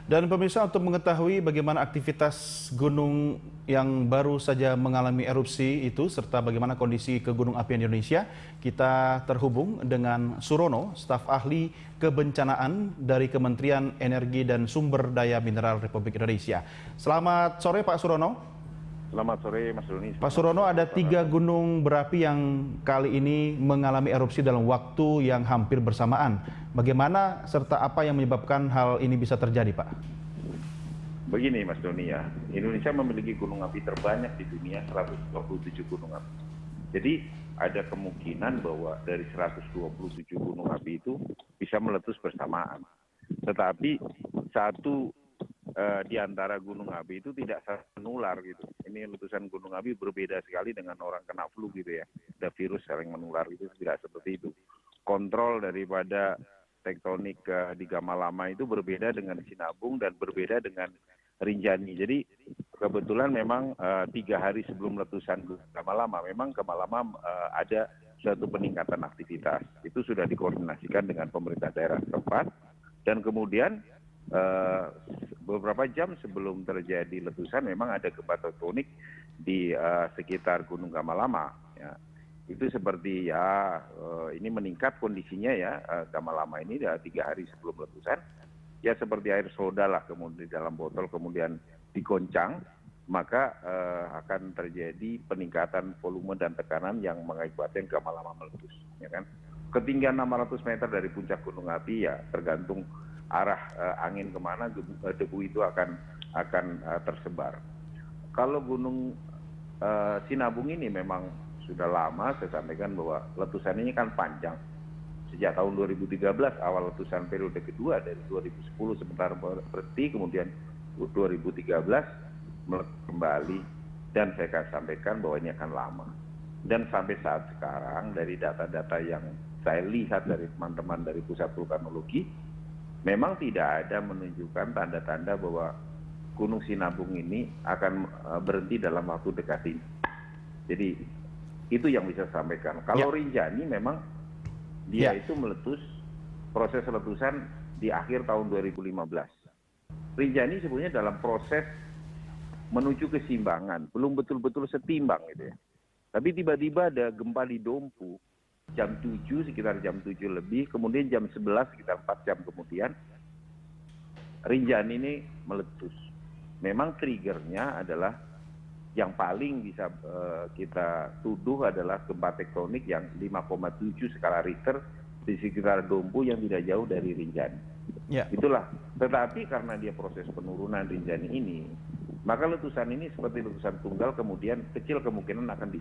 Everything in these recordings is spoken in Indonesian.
Dan pemirsa, untuk mengetahui bagaimana aktivitas gunung yang baru saja mengalami erupsi itu serta bagaimana kondisi kegunung apian Indonesia, kita terhubung dengan Surono, staf ahli kebencanaan dari Kementerian Energi dan Sumber Daya Mineral Republik Indonesia. Selamat sore Pak Surono. Selamat sore Mas Doni. Pak Surono, ada 3 gunung berapi yang kali ini mengalami erupsi dalam waktu yang hampir bersamaan. Bagaimana serta apa yang menyebabkan hal ini bisa terjadi, Pak? Begini Mas Doni ya, Indonesia memiliki gunung api terbanyak di dunia, 127 gunung api. Jadi ada kemungkinan bahwa dari 127 gunung api itu bisa meletus bersamaan. Tetapi satu di antara gunung api itu tidak menular gitu. Ini letusan gunung api berbeda sekali dengan orang kena flu gitu ya. Ada virus saling menular itu tidak seperti itu. Kontrol daripada tektonik di Gamalama itu berbeda dengan Sinabung dan berbeda dengan Rinjani. Jadi kebetulan memang 3 hari sebelum letusan Gamalama, memang Gamalama ada suatu peningkatan aktivitas. Itu sudah dikoordinasikan dengan pemerintah daerah setempat dan kemudian beberapa jam sebelum terjadi letusan memang ada gempa tektonik di sekitar Gunung Gamalama. Ya. Itu seperti ini meningkat kondisinya ya, Gamalama ini 3 hari sebelum letusan. Ya seperti air soda lah kemudian di dalam botol kemudian digoncang, maka akan terjadi peningkatan volume dan tekanan yang mengakibatkan Gamalama meletus. Ya kan? Ketinggian 600 meter dari puncak gunung api ya tergantung arah angin kemana debu itu akan tersebar. Kalau gunung Sinabung ini memang sudah lama, saya sampaikan bahwa letusan ini kan panjang. Sejak tahun 2013 awal letusan periode kedua dari 2010 sebentar berhenti, kemudian 2013 meletus kembali dan saya sampaikan bahwa ini akan lama. Dan sampai saat sekarang dari data-data yang saya lihat dari teman-teman dari Pusat Vulkanologi, memang tidak ada menunjukkan tanda-tanda bahwa Gunung Sinabung ini akan berhenti dalam waktu dekat ini. Jadi itu yang bisa saya sampaikan. Kalau Rinjani memang dia itu meletus, proses letusan di akhir tahun 2015. Rinjani sebenarnya dalam proses menuju keseimbangan, belum betul-betul setimbang gitu ya. Tapi tiba-tiba ada gempa di Dompu jam 7, sekitar jam 7 lebih, kemudian jam 11 sekitar 4 jam kemudian Rinjani ini meletus. Memang triggernya adalah yang paling bisa kita tuduh adalah gempa tektonik yang 5,7 skala Richter di sekitar Dompu yang tidak jauh dari Rinjani. Itulah. Tetapi karena dia proses penurunan Rinjani ini, maka letusan ini seperti letusan tunggal kemudian kecil kemungkinan akan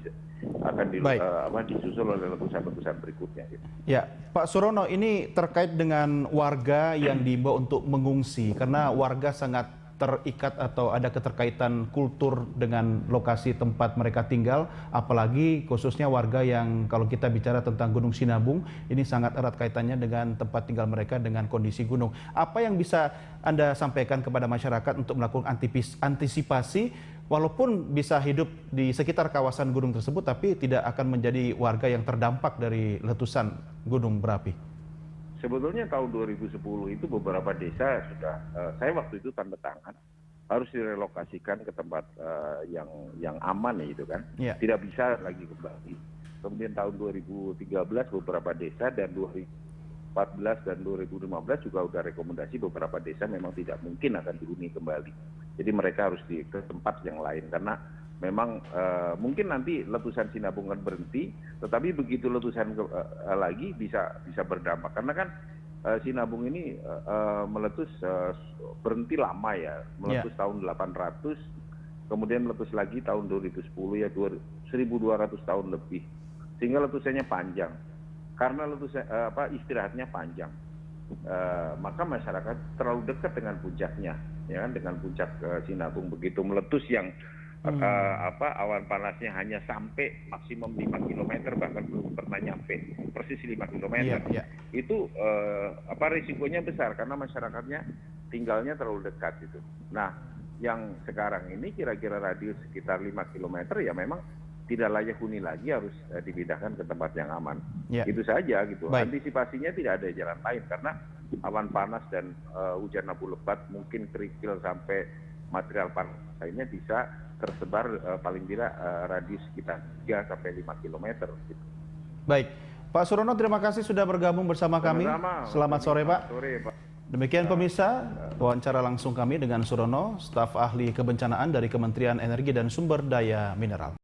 disusul oleh letusan-letusan berikutnya. Gitu. Ya, Pak Surono, ini terkait dengan warga yang diimbau untuk mengungsi karena warga sangat terikat atau ada keterkaitan kultur dengan lokasi tempat mereka tinggal, apalagi khususnya warga yang kalau kita bicara tentang Gunung Sinabung ini sangat erat kaitannya dengan tempat tinggal mereka dengan kondisi gunung. Apa yang bisa Anda sampaikan kepada masyarakat untuk melakukan antisipasi walaupun bisa hidup di sekitar kawasan gunung tersebut tapi tidak akan menjadi warga yang terdampak dari letusan gunung berapi? Sebetulnya tahun 2010 itu beberapa desa sudah, saya waktu itu tanda tangan harus direlokasikan ke tempat yang aman ya itu kan, tidak bisa lagi kembali. Kemudian tahun 2013 beberapa desa dan 2014 dan 2015 juga sudah rekomendasi beberapa desa memang tidak mungkin akan dihuni kembali. Jadi mereka harus ke tempat yang lain karena memang mungkin nanti letusan Sinabung akan berhenti, tetapi begitu letusan lagi bisa berdampak. Karena kan Sinabung ini meletus berhenti lama ya, meletus tahun 800, kemudian meletus lagi tahun 2010 ya 1200 tahun lebih, sehingga letusannya panjang. Karena letusan istirahatnya panjang, maka masyarakat terlalu dekat dengan puncaknya, ya kan, dengan puncak Sinabung. Begitu meletus yang awan panasnya hanya sampai maksimum 5 km bahkan belum pernah nyampe persis 5 km. Itu risikonya besar karena masyarakatnya tinggalnya terlalu dekat gitu. Nah, yang sekarang ini kira-kira radius sekitar 5 km ya memang tidak layak huni lagi harus dipindahkan ke tempat yang aman. Ya. Itu saja gitu. Baik. Antisipasinya tidak ada jalan lain karena awan panas dan hujan abu lebat mungkin kerikil sampai material panas lainnya bisa tersebar paling tidak radius sekitar 3 sampai 5 km. Gitu. Baik, Pak Surono, terima kasih sudah bergabung bersama kami. Selamat sore, Pak. Demikian pemirsa, wawancara langsung kami dengan Surono, staf ahli kebencanaan dari Kementerian Energi dan Sumber Daya Mineral.